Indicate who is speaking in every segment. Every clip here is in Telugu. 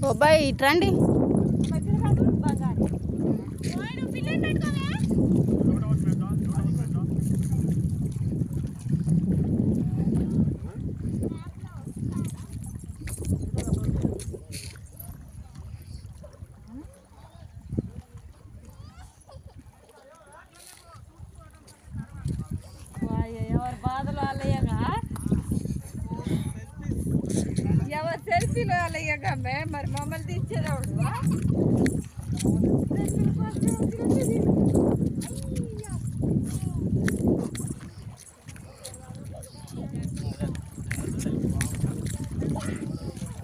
Speaker 1: బాబాయ్ ఇట్రండి.
Speaker 2: ఎవరు బాధలు వాళ్ళయ్యగా ఎవరు సెల్ఫీలు వాళ్ళయ్యగా మరి మమ్మల్ని తీర్చేదేవాడు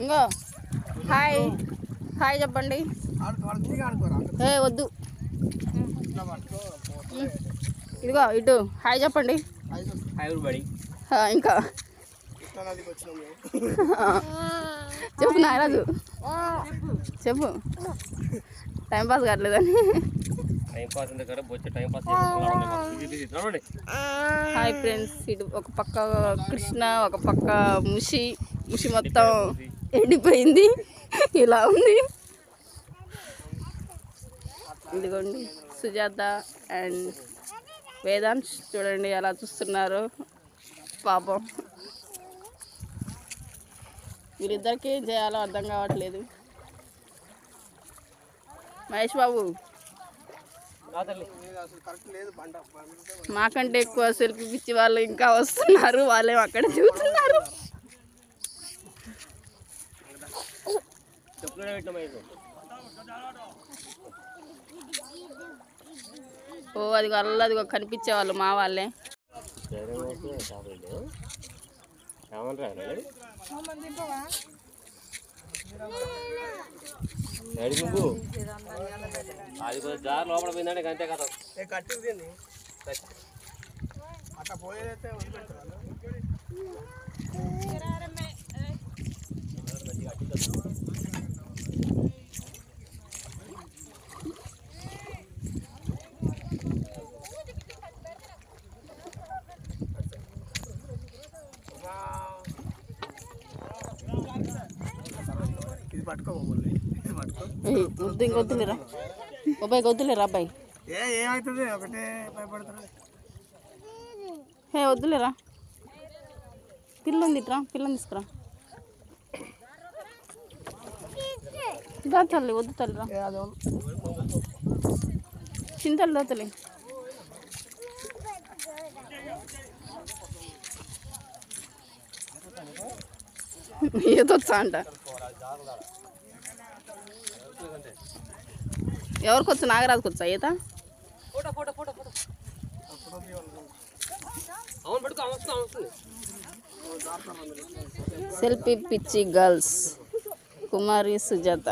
Speaker 1: ఇంకో హాయ్ హాయ్ చెప్పండి. వద్దు ఇదిగో ఇటు హాయ్ చెప్పండి. ఇంకా చెప్పు నారాజు చెప్పు. టైంపాస్ కావట్లేదని. Hi friends. ఇటు ఒక పక్క కృష్ణ ఒక పక్క ముషి మొత్తం ఎండిపోయింది. ఇలా ఉంది. ఇదిగోండి సుజాత అండ్ వేదాంత్ చూడండి ఎలా చూస్తున్నారు పాపం. వీరిద్దరికి ఏం చేయాలో అర్థం కావట్లేదు. మహేష్ బాబు మాకంటే ఎక్కువ సెల్ఫీ పిచ్చి వాళ్ళు ఇంకా వస్తున్నారు. వాళ్ళేమో అక్కడ చూస్తున్నారు. ఓ అదిగో అల్లదిగో కనిపించే వాళ్ళు మా వాళ్ళే.
Speaker 3: అది కొంచెం జార్ లోపల పోయిందంటే అంతే కదా కట్టింది అట్లా పోయేదైతే ఇది పట్టుకో
Speaker 1: ముద్దు ఇంకొద్దులేరా అబ్బాయి వద్దులేరా అబ్బాయి.
Speaker 3: ఏమవుతుంది ఒకటే భయపడుతుంది.
Speaker 1: వద్దులేరా పిల్లని తిట్రా పిల్లని తీసుకురా. దా తల్లి వద్దు తల్లిరా చింతలు దా తల్లి. ఏదొచ్చా అంట ఎవరికి వచ్చు నాగరాజుకి వచ్చా ఈత. సెల్ఫీ పిచ్చి గర్ల్స్ కుమారి సుజాత.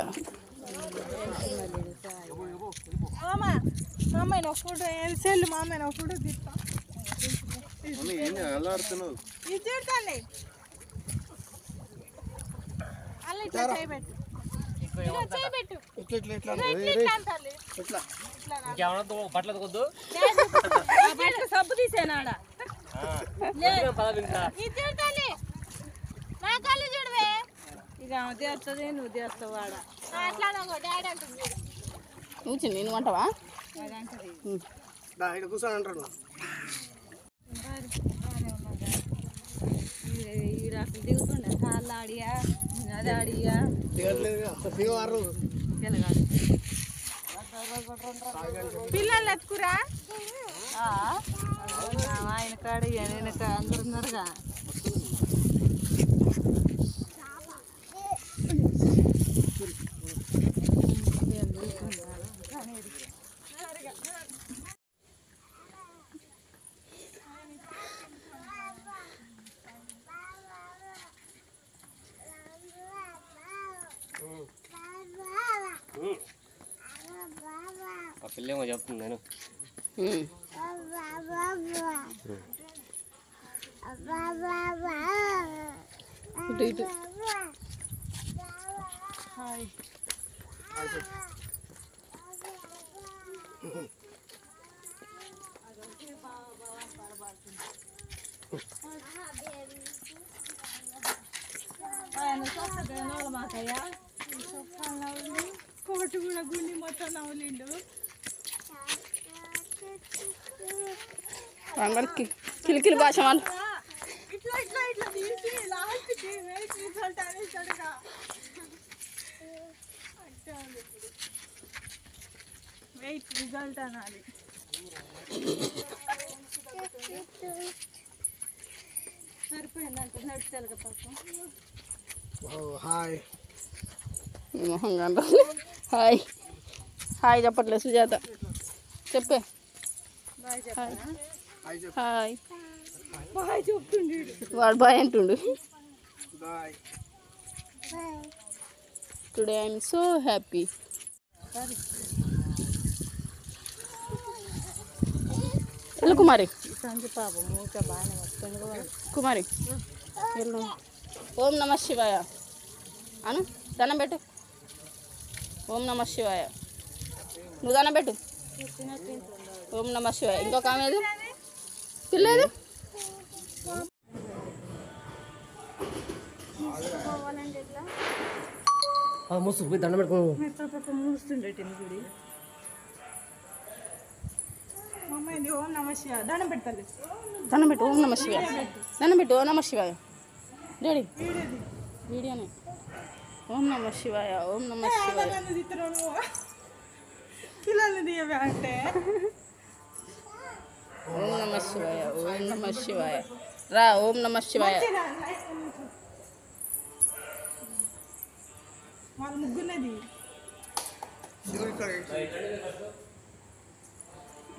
Speaker 3: బట్టలు
Speaker 2: సబ్బు తీసేనాడా ఇక తీస్తుంది నువ్వు తీస్తావు వాడ
Speaker 1: నువ్వు చిన్న నేను అంటావా.
Speaker 3: కూర్చొని అంటాడు
Speaker 2: ఈ అసలు దిగుతుండే కాళ్ళు ఆడియా అది ఆడియా పిల్లలు ఎత్తుకురా ఆయన కాడ నేను అందరు ఉన్నారుగా.
Speaker 3: ఆ పిల్లేమో చెప్తుంది నేను
Speaker 1: ఇటు ఇటు
Speaker 2: నవ్వులు కోటు కూడా గుండి మొత్తం నవ్వులిండు.
Speaker 1: కిలికిలి భాష వాళ్ళు
Speaker 2: ఇట్లా ఇట్లా ఇట్లా తీసి లాస్ట్కి వెయిట్ రిజల్ట్ అనేసాడుగా. వెయిట్ రిజల్ట్ అనాలి. సరిపోయిందంటే నడుచాలి పాపం.
Speaker 4: హాయ్
Speaker 1: హాయ్ హాయ్ చెప్పట్లేదు సుజాత చెప్పే.
Speaker 2: బాయ్ చెప్పనా?
Speaker 1: హాయ్
Speaker 2: బాయ్ చెప్తుండు.
Speaker 1: వాడు బాయ్ అంటుండు.
Speaker 4: Boy.
Speaker 1: Today I'm so happy. వెళ్ళు కుమారి.
Speaker 2: సంజు పాపం మూక బాగానే వస్తుంది.
Speaker 1: కుమారి వెళ్ళు. ఓం నమ శివాయ అను. దండం పెట్టు. ఓం నమ శివాయ. నువ్వు దండం పెట్టు. ఓం నమ శివాయ. ఇంకొక ఆమె ఏది పిల్లేదు.
Speaker 3: ముసుగు పోయి దండం పెట్టుకో.
Speaker 2: మూస్తుండేటింది గుడి. మమ్మీ ఓం నమ శివాయ దండం పెడతాను.
Speaker 1: దండం పెట్టు. ఓం నమ శివాయ. దండం పెట్టు. ఓం నమ శివాయ. డాడీ వీడియోనే. ఓం నమ శివాయ. ఓం నమ శివాయ.
Speaker 2: పిల్లల్ని తీయవే అంటే
Speaker 1: ఓం నమ శివాయ. ఓం నమ శివాయ. రా. ఓం నమ శివాయ.
Speaker 2: వాళ్ళ ముగ్గున్నది.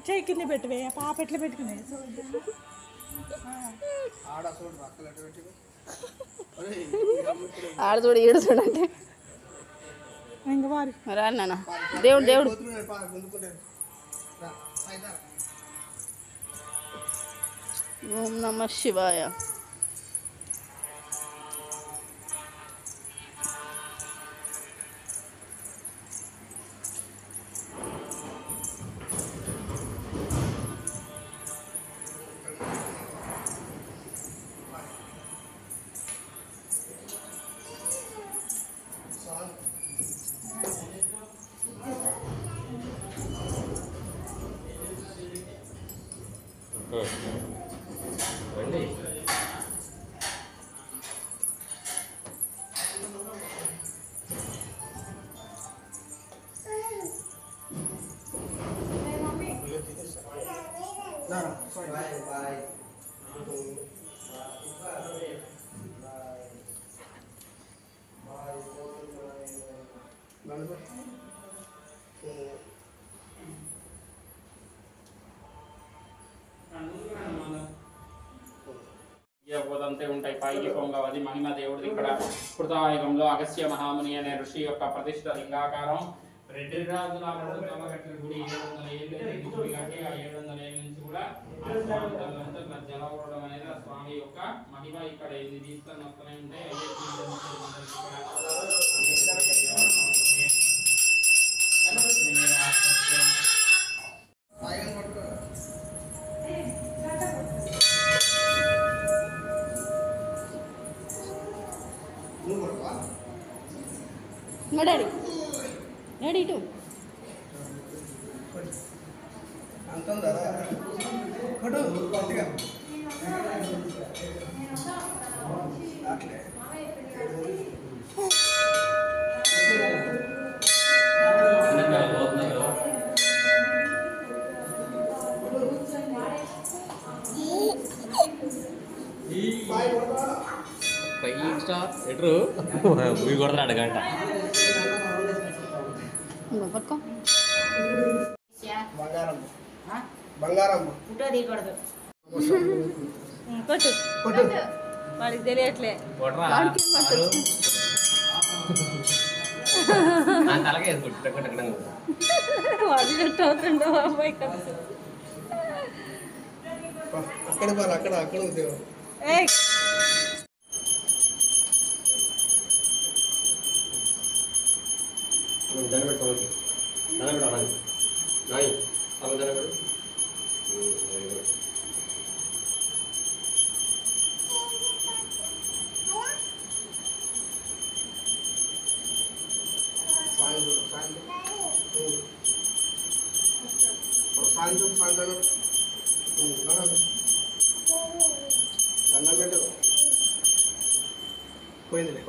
Speaker 2: చేయి కింద పెట్టవే. పాప ఎట్లా పెట్టుకునే
Speaker 1: ఆడ చూడు ఈడ చూడంటే
Speaker 2: ఇంక వారి
Speaker 1: రా నాన్న. దేవుడు దేవుడు. ఓం నమ శివాయ.
Speaker 5: పోదంతే ఉంటాయి. పైలికంగా అది మహిమ దేవుడిది. ఇక్కడ కృతయుగంలో అగస్త్య మహాముని అనే ఋషి యొక్క ప్రతిష్ఠ లింగాకారం. రెడ్డి రాజుల కట్టిన గుడి 700 ఏళ్ళు గుడి కట్టి ఆ 700 ఏళ్ళ నుంచి కూడా ఆ స్వామి తల్లంతా ఇట్లా జలవడం అనేది ఆ స్వామి యొక్క మహిమ. ఇక్కడ ఇది తీసుకొని వస్తూనే ఉంటాయి.
Speaker 1: డాడీ డాడీ ఇటు.
Speaker 3: కొడతాడు గంట.
Speaker 1: పట్టుకో.
Speaker 4: బంగారం బంగారం
Speaker 2: ఫోటో తీయకూడదు. కొట్టు కొట్టు. వాడికి తెలియట్లే.
Speaker 3: తలకే
Speaker 2: వాడి చెట్టు అవుతుండో అబ్బాయి కలిసి.
Speaker 4: అక్కడ అక్కడ అక్కడ ఉద్యోగం.
Speaker 3: దండ పెట్టుకోవాలి. దండ పెట్టాలి. నాయి దండ పెట్టు.
Speaker 4: సాయంత్రం సాయంత్రం దండం పెట్టదు పోయిందిలే